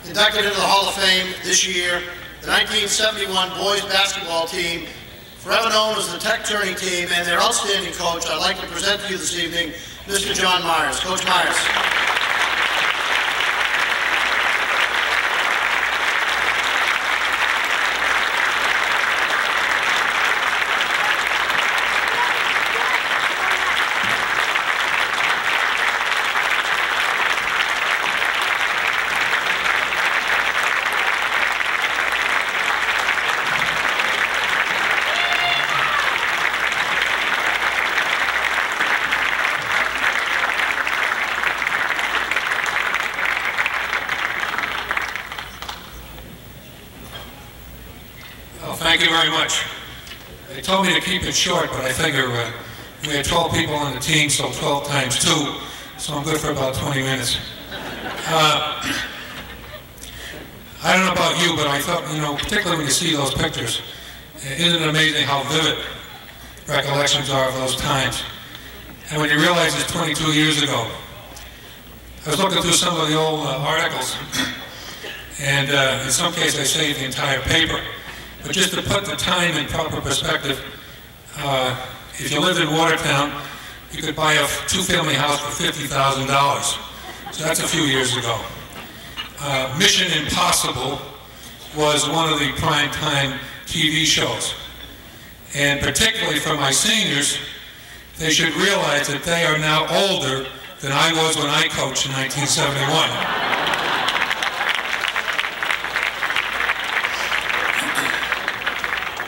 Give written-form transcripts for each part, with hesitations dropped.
inducted into the Hall of Fame this year, the 1971 boys basketball team, forever known as the Tech Tourney team, and their outstanding coach. I'd like to present to you this evening, Mr. John Myers. Coach Myers. Thank you very much. They told me to keep it short, but I figure we had 12 people on the team, so 12 times 2, so I'm good for about 20 minutes. I don't know about you, but I thought, particularly when you see those pictures, isn't it amazing how vivid recollections are of those times? And when you realize it's 22 years ago, I was looking through some of the old articles, and in some cases I saved the entire paper. But just to put the time in proper perspective, if you lived in Watertown, you could buy a two-family house for $50,000. So that's a few years ago. Mission Impossible was one of the primetime TV shows. And particularly for my seniors, they should realize that they are now older than I was when I coached in 1971.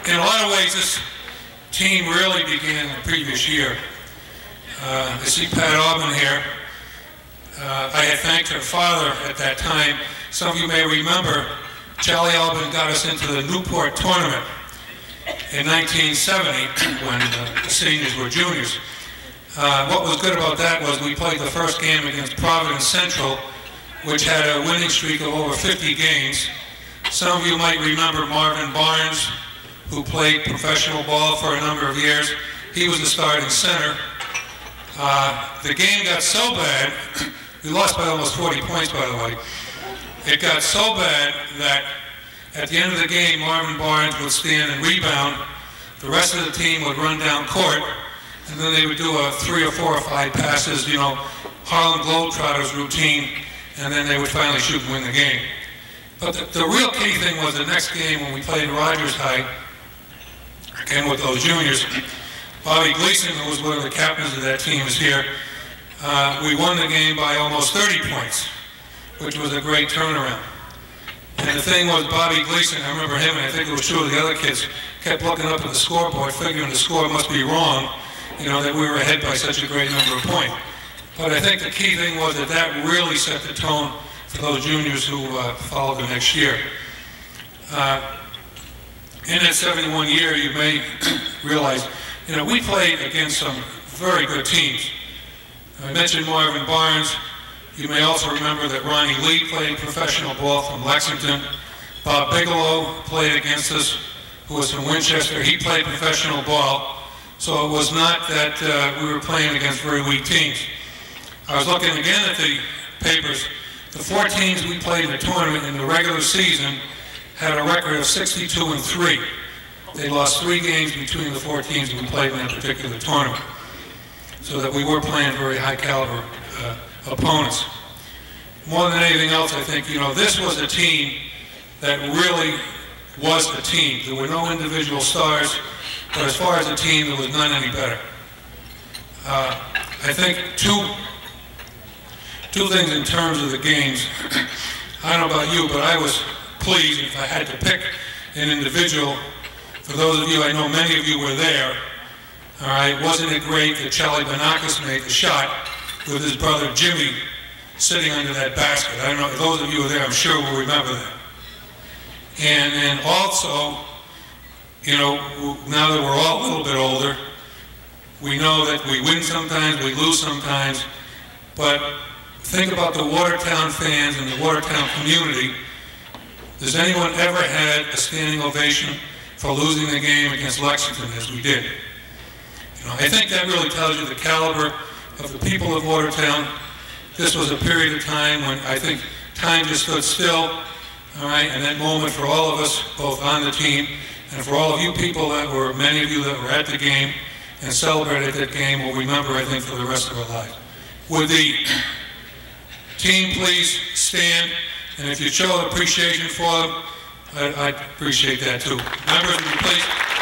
In a lot of ways, this team really began the previous year. I see Pat Aubin here. I had thanked her father at that time. Some of you may remember, Charlie Aubin got us into the Newport tournament in 1970 when the seniors were juniors. What was good about that was we played the first game against Providence Central, which had a winning streak of over 50 games. Some of you might remember Marvin Barnes, who played professional ball for a number of years. He was the starting center. The game got so bad, we lost by almost 40 points, by the way. It got so bad that at the end of the game, Marvin Barnes would stand and rebound. The rest of the team would run down court, and then they would do a 3 or 4 or 5 passes, Harlem Globetrotters routine, and then they would finally shoot and win the game. But the real key thing was the next game when we played Rogers High, again with those juniors. Bobby Gleason, who was one of the captains of that team, is here. We won the game by almost 30 points, which was a great turnaround. And the thing was, Bobby Gleason, I remember him, and I think it was true of the other kids, kept looking up at the scoreboard, figuring the score must be wrong, that we were ahead by such a great number of points. But I think the key thing was that really set the tone for those juniors who followed the next year. In that 71 year, you may realize, we played against some very good teams. I mentioned Marvin Barnes. You may also remember that Ronnie Lee played professional ball from Lexington. Bob Bigelow played against us, who was from Winchester. He played professional ball. So it was not that we were playing against very weak teams. I was looking again at the papers. The 4 teams we played in the tournament in the regular season had a record of 62-3. They lost 3 games between the 4 teams that we played in that particular tournament. So that we were playing very high caliber opponents. More than anything else, I think, this was a team that really was a team. There were no individual stars, but as far as a team, there was none any better. I think two things in terms of the games. I don't know about you, but I was pleased if I had to pick an individual. For those of you, I know many of you were there. All right, wasn't it great that Charlie Banakis made the shot with his brother Jimmy sitting under that basket? I don't know, those of you who were there, I'm sure will remember that. And also, now that we're all a little bit older, we know that we win sometimes, we lose sometimes, but think about the Watertown fans and the Watertown community. Has anyone ever had a standing ovation for losing the game against Lexington as we did? I think that really tells you the caliber of the people of Watertown. This was a period of time when I think time just stood still, all right, and that moment for all of us, both on the team, and for all of you people that were, many of you that were at the game and celebrated that game, will remember, I think, for the rest of our lives. Would the team please stand, and if you show appreciation for them, I'd appreciate that too. Members, would you please?